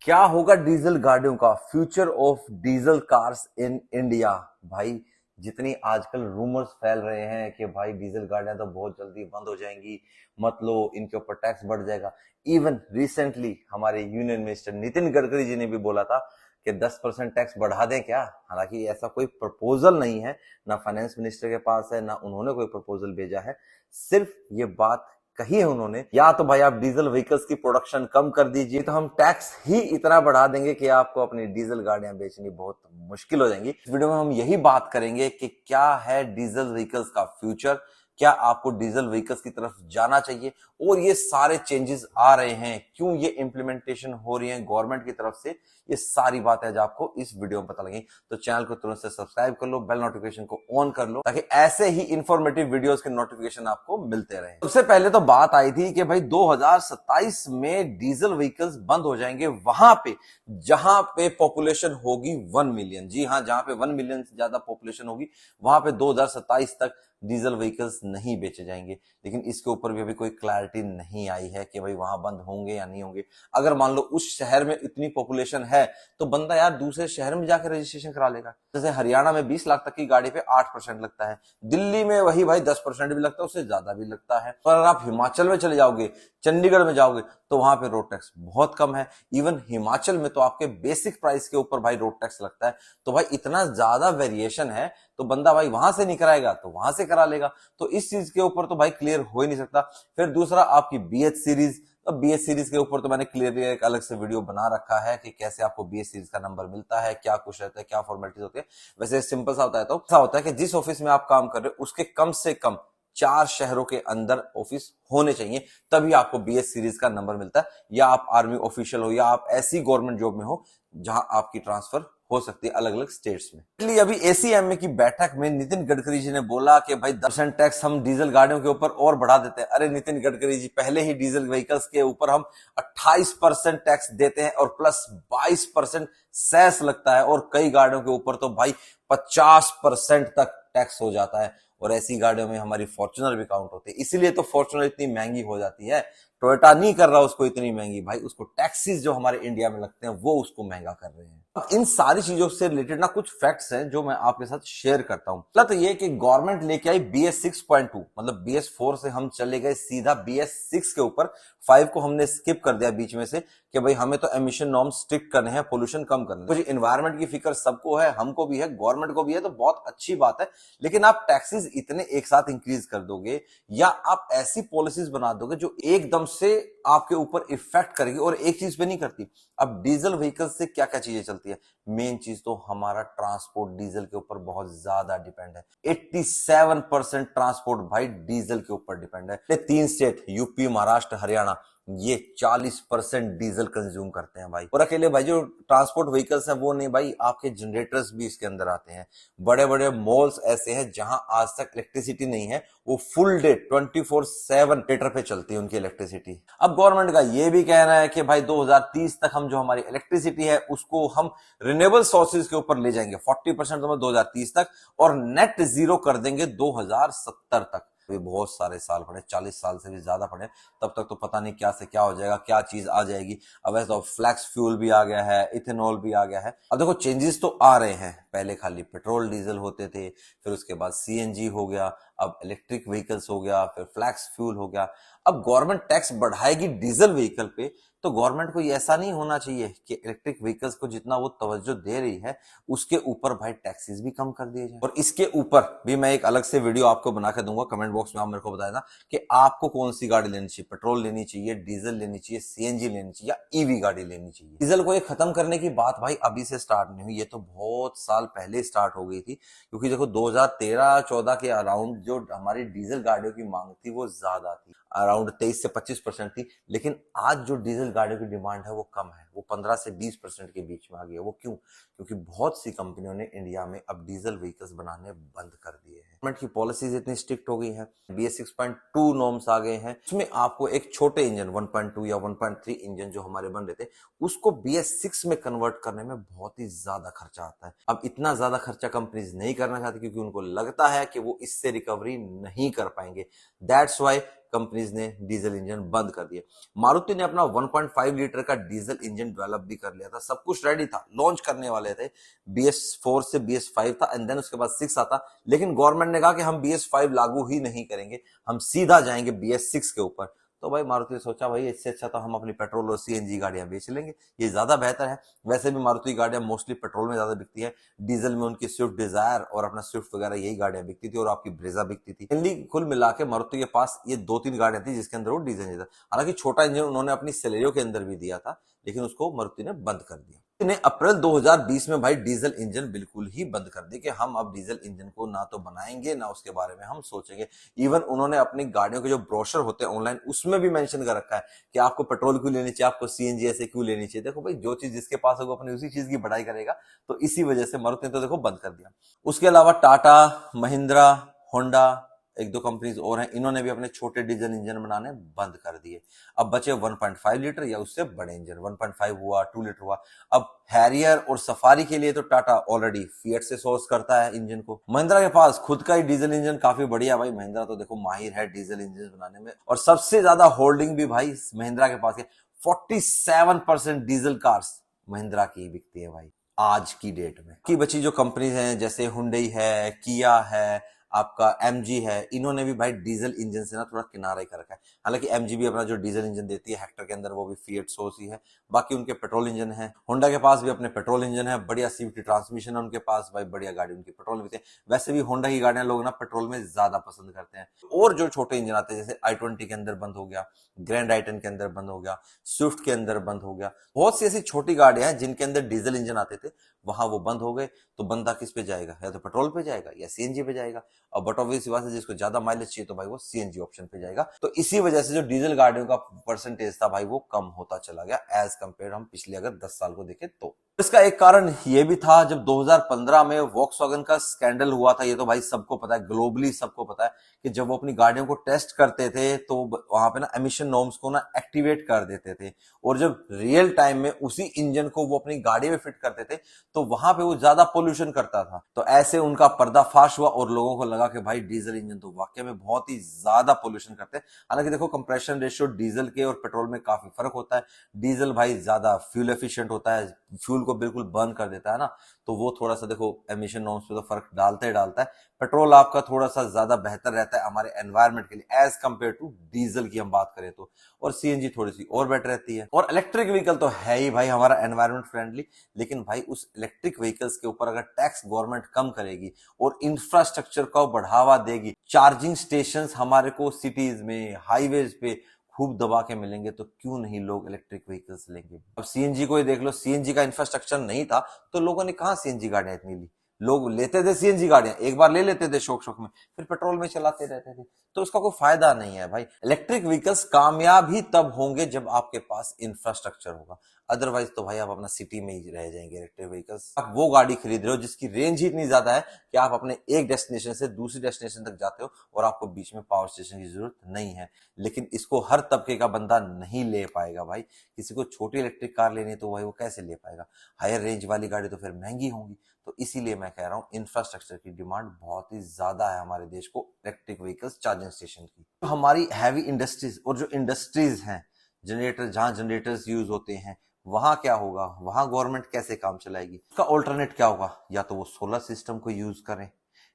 क्या होगा डीजल गाड़ियों का future of diesel cars in India. भाई जितनी आजकल रूमर्स फैल रहे हैं कि भाई डीजल गाड़ियां तो बहुत जल्दी बंद हो जाएंगी, मत लो, इनके ऊपर टैक्स बढ़ जाएगा। इवन रिसेंटली हमारे यूनियन मिनिस्टर नितिन गडकरी जी ने भी बोला था कि 10% टैक्स बढ़ा दें क्या। हालांकि ऐसा कोई प्रपोजल नहीं है, ना फाइनेंस मिनिस्टर के पास है, ना उन्होंने कोई प्रपोजल भेजा है। सिर्फ ये बात कही है उन्होंने, या तो भाई आप डीजल व्हीकल्स की प्रोडक्शन कम कर दीजिए, तो हम टैक्स ही इतना बढ़ा देंगे कि आपको अपनी डीजल गाड़ियां बेचनी बहुत मुश्किल हो जाएंगी। इस वीडियो में हम यही बात करेंगे कि क्या है डीजल व्हीकल्स का फ्यूचर, क्या आपको डीजल व्हीकल्स की तरफ जाना चाहिए, और ये सारे चेंजेस आ रहे हैं, क्यों ये इंप्लीमेंटेशन हो रही है गवर्नमेंट की तरफ से। ये सारी बातें आज आपको इस वीडियो में पता लगेंगी। तो चैनल को तुरंत से सब्सक्राइब कर लो, बेल नोटिफिकेशन को ऑन कर लो, ताकि ऐसे ही इंफॉर्मेटिव वीडियोस के नोटिफिकेशन आपको मिलते रहे। सबसे पहले तो बात आई थी कि भाई 2027 में डीजल व्हीकल्स बंद हो जाएंगे वहां पे जहां पे पॉपुलेशन होगी 1 मिलियन। जी हाँ, जहां पे 1 मिलियन से ज्यादा पॉपुलेशन होगी वहां पे 2027 तक डीजल व्हीकल्स नहीं बेचे जाएंगे। लेकिन इसके ऊपर भी अभी कोई क्लैरिटी नहीं आई है कि भाई वहां बंद होंगे या नहीं होंगे। अगर मान लो उस शहर में इतनी पॉपुलेशन है तो बंदा यार दूसरे शहर में जाकर रजिस्ट्रेशन करा लेगा। जैसे हरियाणा में 20 लाख तक की गाड़ी पे 8% लगता है, दिल्ली में वही भाई 10% भी लगता है, उससे ज्यादा भी लगता है। पर अगर आप हिमाचल में चले जाओगे, चंडीगढ़ में जाओगे, तो वहां पे रोड टैक्स बहुत कम है। इवन हिमाचल में तो आपके बेसिक प्राइस के ऊपर भाई रोड टैक्स लगता है। तो भाई इतना ज्यादा वेरिएशन है, तो बंदा भाई वहां से नहीं कराएगा तो वहां से करा लेगा। तो इस चीज के ऊपर तो भाई क्लियर हो ही नहीं सकता। फिर दूसरा आपकी BH सीरीज, अब BH सीरीज के ऊपर तो मैंने क्लियरली एक अलग से वीडियो बना रखा है कि कैसे आपको BH सीरीज का नंबर मिलता है, क्या कुछ रहता है, क्या फॉर्मेलिटीज होती है। वैसे सिंपल सा होता है, तो ऐसा होता है कि जिस ऑफिस में आप काम कर रहे हो उसके कम से कम 4 शहरों के अंदर ऑफिस होने चाहिए, तभी आपको BH सीरीज का नंबर मिलता है। या आप आर्मी ऑफिशियल हो, या आप ऐसी गवर्नमेंट जॉब में हो जहां आपकी ट्रांसफर हो सकती है अलग अलग स्टेट्स में। इसलिए अभी ACMA की बैठक में नितिन गडकरी जी ने बोला कि भाई 10% टैक्स हम डीजल गाड़ियों के ऊपर और बढ़ा देते हैं। अरे नितिन गडकरी जी, पहले ही डीजल व्हीकल्स के ऊपर हम 28% टैक्स देते हैं और प्लस 22% सेस लगता है, और कई गाड़ियों के ऊपर तो भाई 50% तक टैक्स हो जाता है। और ऐसी गाड़ियों में हमारी फॉर्च्यूनर भी काउंट होती है, इसीलिए तो फॉर्च्यूनर इतनी महंगी हो जाती है। टोयोटा नहीं कर रहा उसको इतनी महंगी, भाई उसको टैक्सेस जो हमारे इंडिया में लगते हैं वो उसको महंगा कर रहे हैं। अब इन सारी चीजों से रिलेटेड ना कुछ फैक्ट्स हैं जो मैं आपके साथ शेयर करता हूं। पहला तो ये कि गवर्नमेंट लेके आई BS 6.2, मतलब BS 4 से हम चले गए सीधा BS 6 के ऊपर। 5 को हमने स्किप कर दिया बीच में से कि भाई हमें तो एमिशन नॉर्म्स स्ट्रिक्ट करने हैं, पोल्यूशन कम करने हैं। कुछ एनवायरमेंट की फिक्र सबको है, हमको भी है, गवर्नमेंट को भी है, तो बहुत अच्छी बात है। लेकिन आप टैक्सेस इतने एक साथ इंक्रीज कर दोगे, या आप ऐसी पॉलिसीज बना दोगे जो एकदम से आपके ऊपर इफेक्ट करेगी और एक चीज पे नहीं करती। अब डीजल व्हीकल से क्या क्या चीजें चलती है, मेन चीज तो हमारा ट्रांसपोर्ट डीजल के ऊपर बहुत ज्यादा डिपेंड है। 87% ट्रांसपोर्ट भाई डीजल के ऊपर डिपेंड है। 3 स्टेट यूपी, महाराष्ट्र, हरियाणा, ये 40% डीजल कंज्यूम करते हैं भाई। और अकेले भाई जो ट्रांसपोर्ट व्हीकल्स हैं वो नहीं भाई, आपके जनरेटर्स भी इसके अंदर आते हैं। बड़े बड़े मॉल्स ऐसे हैं जहां आज तक इलेक्ट्रिसिटी नहीं है, वो फुल डे 24/7 जनरेटर पे चलती है उनकी इलेक्ट्रिसिटी। अब गवर्नमेंट का ये भी कहना है कि भाई 2030 तक हम जो हमारी इलेक्ट्रिसिटी है उसको हम रिन्यूएबल सोर्सेज के ऊपर ले जाएंगे 40% तो 2030 तक, और नेट जीरो कर देंगे 2070 तक। भी बहुत सारे साल पड़े, 40 साल से भी ज्यादा पड़े, तब तक तो पता नहीं क्या से क्या हो जाएगा, क्या चीज आ जाएगी। अब ऐसा तो फ्लैक्स फ्यूल भी आ गया है, इथेनॉल भी आ गया है। अब देखो चेंजेस तो आ रहे हैं, पहले खाली पेट्रोल डीजल होते थे, फिर उसके बाद CNG हो गया, अब इलेक्ट्रिक व्हीकल्स हो गया, फिर फ्लैक्स फ्यूल हो गया। अब गवर्नमेंट टैक्स बढ़ाएगी डीजल व्हीकल पे, तो गवर्नमेंट को ऐसा नहीं होना चाहिए कि इलेक्ट्रिक व्हीकल्स को जितना वो तवज्जो दे रही है उसके ऊपर भाई टैक्सेस भी कम कर दिए जाए। और इसके ऊपर भी मैं एक अलग से वीडियो आपको बना के दूंगा, कमेंट बॉक्स में आप मेरे को बताया ना कि आपको कौन सी गाड़ी लेनी चाहिए, पेट्रोल लेनी चाहिए, डीजल लेनी चाहिए, CNG लेनी चाहिए, या EV गाड़ी लेनी चाहिए। डीजल को ये खत्म करने की बात भाई अभी से स्टार्ट नहीं हुई, ये तो बहुत साल पहले स्टार्ट हो गई थी। क्योंकि देखो 2013-14 के अराउंड जो हमारी डीजल गाड़ियों की मांग थी वो ज्यादा थी, अराउंड 23 से 25% थी। लेकिन आज जो डीजल गाड़ियों की डिमांड है वो कम है, वो 15 से 20% के बीच में आ गई है। वो क्यों? क्योंकि बहुत सी कंपनियों ने इंडिया में अब डीजल व्हीकल्स बनाने बंद कर दिए हैं। गवर्नमेंट की पॉलिसीज इतनी स्ट्रिक्ट हो गई हैं, BS 6.2 नॉर्म्स आ गए हैं, उसमें आपको एक छोटे इंजन 1.2 या 1.3 इंजन जो हमारे बन रहे थे उसको BS 6 में कन्वर्ट करने में बहुत ही ज्यादा खर्चा आता है। अब इतना ज्यादा खर्चा कंपनीज नहीं करना चाहती क्योंकि उनको लगता है कि वो इससे रिकवरी नहीं कर पाएंगे। दैट्स वाई कंपनीज ने डीजल इंजन बंद कर दिए। मारुति ने अपना 1.5 लीटर का डीजल इंजन डेवलप भी कर लिया था, सब कुछ रेडी था, लॉन्च करने वाले थे, BS4 से BS5 था एंड देन उसके बाद 6 आता, लेकिन गवर्नमेंट ने कहा कि हम BS5 लागू ही नहीं करेंगे, हम सीधा जाएंगे BS6 के ऊपर। तो भाई मारुति ने सोचा भाई इससे अच्छा तो हम अपनी पेट्रोल और CNG गाड़ियां बेच लेंगे, ये ज्यादा बेहतर है। वैसे भी मारुति गाड़ियां मोस्टली पेट्रोल में ज्यादा बिकती है, डीजल में उनकी स्विफ्ट डिजायर और अपना स्विफ्ट वगैरह यही गाड़ियां बिकती थी और आपकी ब्रेजा बिकती थी। मेनली कुल मिला के मारुति के पास ये 2-3 गाड़ियां थी जिसके अंदर वो डीजल इंजन था। हालांकि छोटा इंजन उन्होंने अपनी सेलेरियो के अंदर भी दिया था, लेकिन उसको मारुति ने बंद कर दिया। ने अप्रैल 2020 में भाई डीजल इंजन बिल्कुल ही बंद कर दी कि हम अब डीजल इंजन को ना तो बनाएंगे ना उसके बारे में हम सोचेंगे। इवन उन्होंने अपनी गाड़ियों के जो ब्रोशर होते हैं ऑनलाइन उसमें भी मेंशन कर रखा है कि आपको पेट्रोल क्यों लेनी चाहिए, आपको CNG ऐसे क्यों लेनी चाहिए। देखो भाई जो चीज जिसके पास होगा अपनी उसी चीज की बढ़ाई करेगा, तो इसी वजह से मारुति ने तो देखो बंद कर दिया। उसके अलावा टाटा, महिंद्रा, होंडा, 1-2 कंपनीज और हैं, इन्होंने भी अपने छोटे डीजल इंजन बनाने बंद कर दिए। अब बचे 1.5 लीटर या उससे बड़े इंजन, 1.5 हुआ, 2 लीटर हुआ। अब हैरियर और सफारी के लिए तो टाटा ऑलरेडी फिएट से सोर्स करता है इंजन को। महिंद्रा के पास खुद का ही डीजल इंजन काफी बढ़िया, भाई महिंद्रा तो देखो माहिर है डीजल इंजन बनाने में, और सबसे ज्यादा होल्डिंग भी भाई महिंद्रा के पास है। 47% डीजल कार्स महिंद्रा की बिकती है भाई आज की डेट में। की बची जो कंपनीज हैं जैसे हुंडई है, किया है, आपका MG है, इन्होंने भी भाई डीजल इंजन से ना थोड़ा किनारा ही कर रखा है। हालांकि MG भी अपना जो डीजल इंजन देती है हेक्टर के अंदर वो भी फिएट सोर्स ही है, बाकी उनके पेट्रोल इंजन है। होंडा के पास भी अपने पेट्रोल इंजन है, बढ़िया CVT ट्रांसमिशन है उनके पास, भाई बढ़िया गाड़ी उनकी पेट्रोल में। वैसे भी होंडा की गाड़ियां लोग ना पेट्रोल में ज्यादा पसंद करते हैं। और जो छोटे इंजन आते हैं जैसे i20 के अंदर बंद हो गया, ग्रैंड i10 के अंदर बंद हो गया, स्विफ्ट के अंदर बंद हो गया, बहुत सी ऐसी छोटी गाड़ियां हैं जिनके अंदर डीजल इंजन आते थे, वहां वो बंद हो गए। तो बंदा किस पे जाएगा, या तो पेट्रोल पे जाएगा या CNG पे जाएगा। और बट ऑब्वियस बात है जिसको ज्यादा माइलेज चाहिए तो भाई वो CNG ऑप्शन पे जाएगा। तो इसी वजह से जो डीजल गाड़ियों का परसेंटेज था भाई वो कम होता चला गया एज कंपेयर हम पिछले अगर 10 साल को देखें तो। इसका एक कारण ये भी था जब 2015 में वॉक्सवैगन का स्कैंडल हुआ था, ये तो भाई सबको पता है, ग्लोबली सबको पता है कि जब वो अपनी गाड़ियों को टेस्ट करते थे तो वहां पे ना एमिशन नॉर्म्स को ना एक्टिवेट कर देते थे, और जब रियल टाइम में उसी इंजन को वो अपनी गाड़ी में फिट करते थे तो वहां पे वो ज्यादा पोल्यूशन करता था। तो ऐसे उनका पर्दाफाश हुआ और लोगों को लगा कि भाई डीजल इंजन तो वाकई में बहुत ही ज्यादा पोल्यूशन करते हैं। हालांकि देखो कंप्रेशन रेशियो डीजल के और पेट्रोल में काफी फर्क होता है। डीजल भाई ज्यादा फ्यूल एफिशिएंट होता है, फ्यूल को बिल्कुल बर्न कर देता है ना, तो वो थोड़ा सा देखो एमिशन नॉर्म्स पे तो फर्क डालता ही डालता है। पेट्रोल आपका थोड़ा सा ज्यादा बेहतर रहता है हमारे एनवायरमेंट के लिए एज कंपेयर टू डीजल की हम बात करें तो, और CNG थोड़ी सी और बेटर रहती है। और इलेक्ट्रिक व्हीकल तो है ही भाई हमारा एनवायरमेंट फ्रेंडली, लेकिन भाई उस इलेक्ट्रिक व्हीकल्स के ऊपर अगर टैक्स गवर्नमेंट कम करेगी और इंफ्रास्ट्रक्चर को बढ़ावा देगी, चार्जिंग स्टेशंस हमारे को सिटीज में, हाईवेज पे खूब दबा के मिलेंगे, तो क्यों नहीं लोग इलेक्ट्रिक व्हीकल्स लेंगे। अब CNG को ही देख लो, CNG का इंफ्रास्ट्रक्चर नहीं था तो लोगों ने कहां CNG गाड़ियां इतनी ली। लोग लेते थे CNG गाड़ियां, एक बार ले लेते थे शौक शौक में, फिर पेट्रोल में चलाते रहते थे, तो उसका कोई फायदा नहीं है भाई। इलेक्ट्रिक व्हीकल्स कामयाब ही तब होंगे जब आपके पास इंफ्रास्ट्रक्चर होगा, अदरवाइज तो भाई आप अपना सिटी में ही रह जाएंगे। इलेक्ट्रिक व्हीकल्स आप वो गाड़ी खरीद रहे हो जिसकी रेंज ही इतनी ज्यादा है कि आप अपने एक डेस्टिनेशन से दूसरी डेस्टिनेशन तक जाते हो और आपको बीच में पावर स्टेशन की जरूरत नहीं है। लेकिन इसको हर तबके का बंदा नहीं ले पाएगा भाई। किसी को छोटी इलेक्ट्रिक कार लेनी है तो भाई वो कैसे ले पाएगा, हायर रेंज वाली गाड़ी तो फिर महंगी होंगी। तो इसीलिए मैं कह रहा हूँ इंफ्रास्ट्रक्चर की डिमांड बहुत ही ज्यादा है हमारे देश को इलेक्ट्रिक व्हीकल्स चार्जिंग स्टेशन की। तो हमारी हैवी इंडस्ट्रीज और जो इंडस्ट्रीज हैं, जनरेटर जहां जनरेटर्स यूज होते हैं वहां क्या होगा, वहां गवर्नमेंट कैसे काम चलाएगी, उसका ऑल्टरनेट क्या होगा, या तो वो सोलर सिस्टम को यूज करें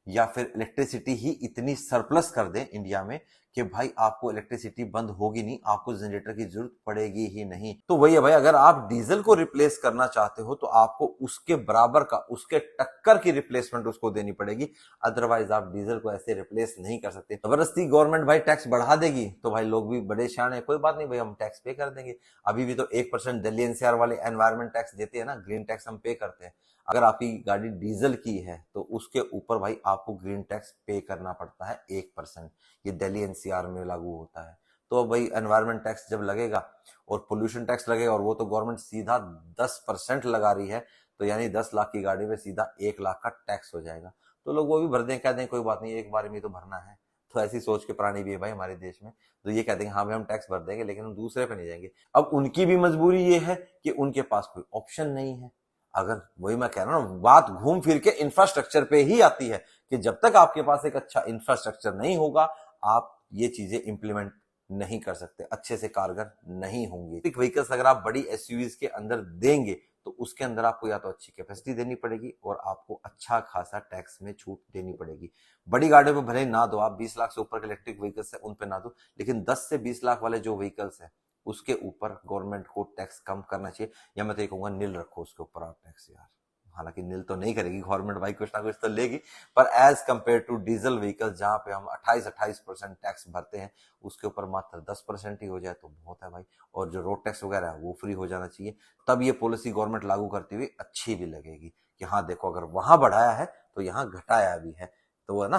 या फिर इलेक्ट्रिसिटी ही इतनी सरप्लस कर दें इंडिया में कि भाई आपको इलेक्ट्रिसिटी बंद होगी नहीं, आपको जनरेटर की जरूरत पड़ेगी ही नहीं। तो वही है भाई, अगर आप डीजल को रिप्लेस करना चाहते हो तो आपको उसके बराबर का, उसके टक्कर की रिप्लेसमेंट उसको देनी पड़ेगी, अदरवाइज आप डीजल को ऐसे रिप्लेस नहीं कर सकते। जबरदस्ती गवर्नमेंट भाई टैक्स बढ़ा देगी तो भाई लोग भी बड़े शान है, कोई बात नहीं भाई हम टैक्स पे कर देंगे। अभी भी तो 1% दिल्ली NCR वाले एनवायरमेंट टैक्स देते हैं ना, ग्रीन टैक्स हम पे करते हैं। अगर आपकी गाड़ी डीजल की है तो उसके ऊपर भाई आपको ग्रीन टैक्स पे करना पड़ता है 1%, ये दिल्ली NCR में लागू होता है। तो भाई एनवायरमेंट टैक्स जब लगेगा और पोल्यूशन टैक्स लगेगा, और वो तो गवर्नमेंट सीधा 10% लगा रही है, तो यानी 10 लाख की गाड़ी में सीधा 1 लाख का टैक्स हो जाएगा। तो लोग वो भी भर दें, कह दें कोई बात नहीं एक बार में तो भरना है। तो ऐसी सोच के प्राणी भी है भाई हमारे देश में, तो ये कहते हैं हाँ भाई हम टैक्स भर देंगे लेकिन हम दूसरे पे नहीं जाएंगे। अब उनकी भी मजबूरी ये है कि उनके पास कोई ऑप्शन नहीं है। अगर वही मैं कह रहा हूं ना, बात घूम फिर के इंफ्रास्ट्रक्चर पे ही आती है कि जब तक आपके पास एक अच्छा इंफ्रास्ट्रक्चर नहीं होगा आप ये चीजें इंप्लीमेंट नहीं कर सकते, अच्छे से कारगर नहीं होंगे। व्हीकल्स अगर आप बड़ी एसयूवीज के अंदर देंगे तो उसके अंदर आपको या तो अच्छी कैपेसिटी देनी पड़ेगी और आपको अच्छा खासा टैक्स में छूट देनी पड़ेगी। बड़ी गाड़ियों में भले ना दो, आप 20 लाख से ऊपर के इलेक्ट्रिक व्हीकल्स है उन पे ना दो, लेकिन 10 से 20 लाख वाले जो व्हीकल्स है उसके ऊपर गवर्नमेंट को टैक्स कम करना चाहिए, या मैं तो ये कहूंगा नील रखो उसके ऊपर आप टैक्स यार। हालांकि नील तो नहीं करेगी गवर्नमेंट भाई, कुछ ना कुछ तो लेगी, पर as compare to diesel vehicle जहां पे हम 28% टैक्स भरते हैं उसके ऊपर मात्र 10% ही हो जाए तो बहुत है भाई। और जो रोड टैक्स वगैरह है वो फ्री हो जाना चाहिए, तब ये पॉलिसी गवर्नमेंट लागू करती हुई अच्छी भी लगेगी कि हाँ देखो अगर वहां बढ़ाया है तो यहाँ घटाया भी है, तो वो है ना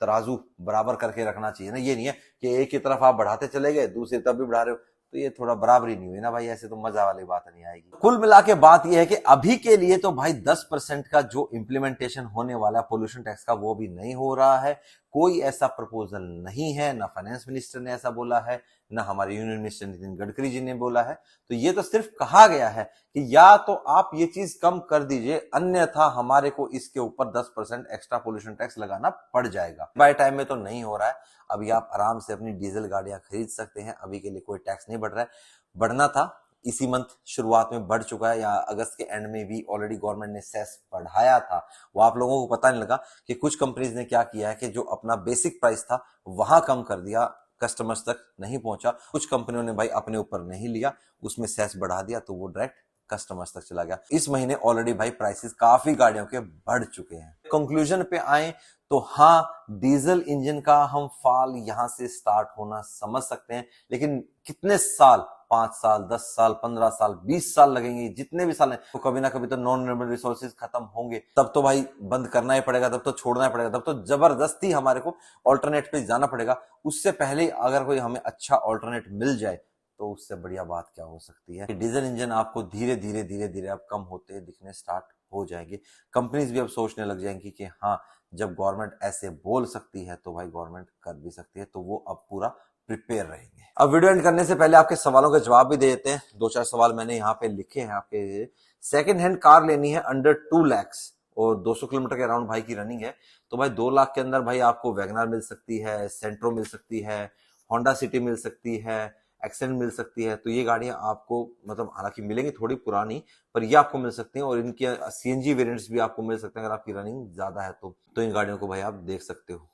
तराजू बराबर करके रखना चाहिए ना। ये नहीं है कि एक ही तरफ आप बढ़ाते चले गए दूसरी तरफ भी बढ़ा रहे हो, तो ये थोड़ा बराबरी नहीं हुई ना भाई, ऐसे तो मजा वाली बात नहीं आएगी। कुल मिला के बात ये है कि अभी के लिए तो भाई 10% का जो इम्प्लीमेंटेशन होने वाला पोल्यूशन टैक्स का वो भी नहीं हो रहा है। कोई ऐसा प्रपोजल नहीं है, ना फाइनेंस मिनिस्टर ने ऐसा बोला है, ना हमारे यूनियन मिनिस्टर नितिन गडकरी जी ने बोला है। तो ये तो सिर्फ कहा गया है कि या तो आप ये चीज कम कर दीजिए, अन्यथा हमारे को इसके ऊपर 10% एक्स्ट्रा पोल्यूशन टैक्स लगाना पड़ जाएगा। बाय टाइम में तो नहीं हो रहा है, अभी आप आराम से अपनी डीजल गाड़ियां खरीद सकते हैं, अभी के लिए कोई टैक्स नहीं बढ़ रहा है। बढ़ना था इसी मंथ शुरुआत में बढ़ चुका है, या अगस्त के एंड में भी ऑलरेडी गवर्नमेंट ने सेस बढ़ाया था, वो आप लोगों को पता नहीं लगा कि कुछ कंपनीज ने क्या किया है कि जो अपना बेसिक प्राइस था वहां कम कर दिया, कस्टमर्स तक नहीं पहुंचा। कुछ कंपनियों ने भाई अपने ऊपर नहीं लिया, उसमें सेस बढ़ा दिया तो वो डायरेक्ट कस्टमर्स तक चला गया। इस महीने ऑलरेडी भाई प्राइसेस काफी गाड़ियों के बढ़ चुके हैं। कंक्लूजन पे आए तो हाँ, डीजल इंजन का हम फॉल यहां से स्टार्ट होना समझ सकते हैं, लेकिन कितने साल, 5 साल, 10 साल, 15 साल, 20 साल लगेंगे, जितने भी साल हैं तो कभी ना कभी तो नॉन रिन्यूएबल रिसोर्सेज खत्म होंगे, तब तो भाई बंद करना ही पड़ेगा, तब तो छोड़ना ही पड़ेगा, तब तो जबरदस्ती हमारे को ऑल्टरनेट पे जाना पड़ेगा। उससे पहले अगर कोई हमें अच्छा ऑल्टरनेट मिल जाए तो उससे बढ़िया बात क्या हो सकती है। डीजल इंजन आपको धीरे धीरे धीरे धीरे अब कम होते दिखने स्टार्ट हो जाएंगे। कंपनीज भी अब सोचने लग जाएंगी कि हाँ, जब गवर्नमेंट ऐसे बोल सकती है तो भाई गवर्नमेंट कर भी सकती है, तो वो अब पूरा प्रिपेयर रहेंगे। अब वीडियो एंड करने से पहले आपके सवालों के जवाब भी दे देते हैं। 2-4 सवाल मैंने यहाँ पे लिखे हैं आपके। सेकेंड हैंड कार लेनी है अंडर 2 लाख और 200 किलोमीटर के अराउंड भाई की रनिंग है, तो भाई 2 लाख के अंदर भाई आपको वैगनआर मिल सकती है, सेंट्रो मिल सकती है, होंडा सिटी मिल सकती है, एक्सेंट मिल सकती है। तो ये गाड़ियां आपको मतलब हालांकि मिलेंगी थोड़ी पुरानी, पर ये आपको मिल सकती हैं, और इनके सीएनजी वेरिएंट्स भी आपको मिल सकते हैं अगर आपकी रनिंग ज्यादा है तो इन गाड़ियों को भाई आप देख सकते हो,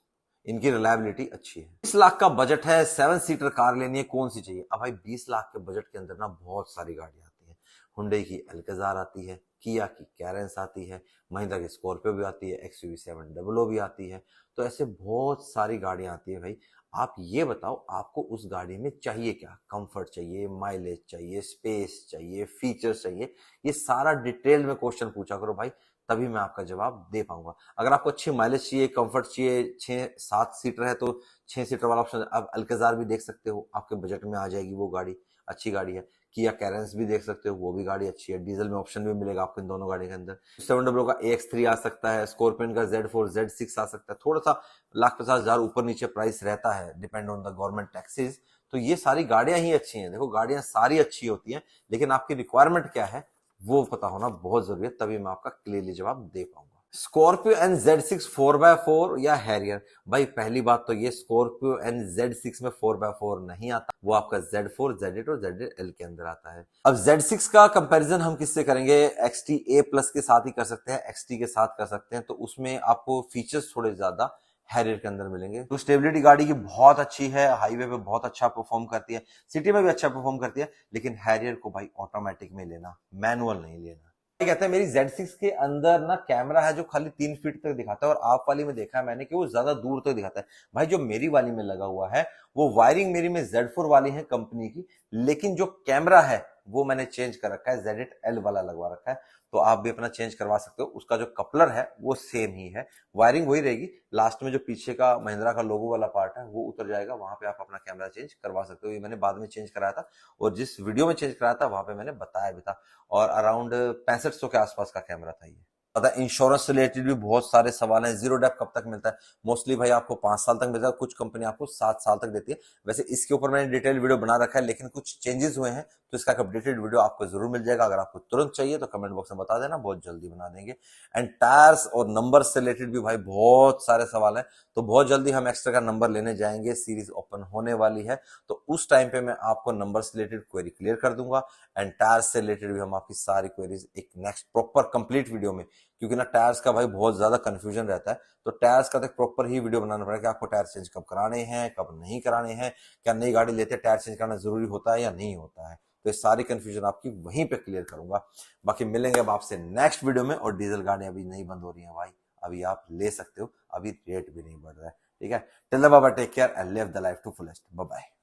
इनकी रिलायबिलिटी अच्छी है। 20 लाख का बजट है, 7 सीटर कार लेनी है, कौन सी चाहिए? अब भाई 20 लाख के बजट के अंदर ना बहुत सारी गाड़ियां आती है। हुंडई की अल्काजार आती है, किया की कैरेंस आती है, महिंद्रा की स्कॉर्पियो भी आती है, XUV 700 भी आती है। तो ऐसे बहुत सारी गाड़ियां आती है भाई। आप ये बताओ आपको उस गाड़ी में चाहिए क्या? कंफर्ट चाहिए, माइलेज चाहिए, स्पेस चाहिए, फीचर्स चाहिए, ये सारा डिटेल में क्वेश्चन पूछा करो भाई, तभी मैं आपका जवाब दे पाऊंगा। अगर आपको अच्छी माइलेज चाहिए, कंफर्ट चाहिए, 6-7 सीटर है तो 6 सीटर वाला ऑप्शन आप अल्काजार भी देख सकते हो, आपके बजट में आ जाएगी वो गाड़ी, अच्छी गाड़ी है। किया कैरेंस भी देख सकते हो, वो भी गाड़ी अच्छी है, डीजल में ऑप्शन भी मिलेगा आपको इन दोनों गाड़ी के अंदर। 700 का AX3 आ सकता है, स्कॉर्पियन का Z4 Z6 आ सकता है, थोड़ा सा 1,50,000 ऊपर नीचे प्राइस रहता है depend on the government taxes. तो ये सारी गाड़ियां ही अच्छी हैं। देखो गाड़ियां सारी अच्छी होती हैं, लेकिन आपकी रिक्वायरमेंट क्या है वो पता होना बहुत जरूरी है, तभी मैं आपका क्लियरली जवाब दे पाऊंगा। स्कॉर्पियो एंड Z6 4x4 या हैरियर? भाई पहली बात तो ये स्कॉर्पियो एंड Z6 में 4x4 नहीं आता, वो आपका Z4, Z8 और Z8L के अंदर आता है। अब Z6 का कंपैरिजन हम किससे करेंगे? XT A+ के साथ ही कर सकते हैं, XT के साथ कर सकते हैं, तो उसमें आपको फीचर्स थोड़े ज्यादा हैरियर के अंदर मिलेंगे। तो स्टेबिलिटी गाड़ी की बहुत अच्छी है, हाईवे पे बहुत अच्छा परफॉर्म करती है, सिटी में भी अच्छा परफॉर्म करती है, लेकिन हैरियर को भाई ऑटोमेटिक में लेना, मैनुअल नहीं लेना। कहते हैं मेरी Z6 के अंदर ना कैमरा है जो खाली 3 फीट तक दिखाता है, और आप वाली में देखा है मैंने कि वो ज्यादा दूर तक दिखाता है। भाई जो मेरी वाली में लगा हुआ है वो वायरिंग मेरी में Z4 वाली है कंपनी की, लेकिन जो कैमरा है वो मैंने चेंज कर रखा है, Z8L वाला लगवा रखा है। तो आप भी अपना चेंज करवा सकते हो, उसका जो कपलर है वो सेम ही है, वायरिंग वही रहेगी, लास्ट में जो पीछे का महिंद्रा का लोगो वाला पार्ट है वो उतर जाएगा, वहां पे आप अपना कैमरा चेंज करवा सकते हो। ये मैंने बाद में चेंज कराया था, और जिस वीडियो में चेंज कराया था वहां पे मैंने बताया भी था, और अराउंड 6500 के आसपास का कैमरा था ये। पता है इंश्योरेंस रिलेटेड भी बहुत सारे सवाल हैं। जीरो डेप कब तक मिलता है? मोस्टली भाई आपको 5 साल तक मिलता है, कुछ कंपनी आपको 7 साल तक देती है। वैसे इसके ऊपर मैंने डिटेल वीडियो बना रखा है, लेकिन कुछ चेंजेस हुए हैं तो इसका अपडेटेड वीडियो आपको जरूर मिल जाएगा। अगर आपको तुरंत चाहिए तो कमेंट बॉक्स में बता देना, बहुत जल्दी बना देंगे। एंड टायर्स और नंबर से रिलेटेड भी भाई बहुत सारे सवाल हैं, तो बहुत जल्दी हम एक्स्ट्रा का नंबर लेने जाएंगे, सीरीज ओपन होने वाली है, तो उस टाइम पे मैं आपको नंबर से रिलेटेड क्वेरी क्लियर कर दूंगा। एंड टायर्स से रिलेटेड भी हम आपकी सारी क्वेरीज एक नेक्स्ट प्रॉपर कंप्लीट वीडियो में, क्योंकि ना टायर्स का भाई बहुत ज्यादा कंफ्यूजन रहता है, तो टायर्स का तो प्रॉपर ही वीडियो बनाना पड़ेगा कि आपको टायर चेंज कब कराने हैं, कब नहीं कराने हैं, क्या नई गाड़ी लेते टायर चेंज करना जरूरी होता है या नहीं होता है। तो ये सारी कंफ्यूजन आपकी वहीं पे क्लियर करूंगा। बाकी मिलेंगे अब आपसे नेक्स्ट वीडियो में। और डीजल गाड़ियां अभी नहीं बंद हो रही हैं भाई, अभी आप ले सकते हो, अभी रेट भी नहीं बढ़ रहा है। ठीक है, till then bye bye, take care and live the life to fullest. Bye bye.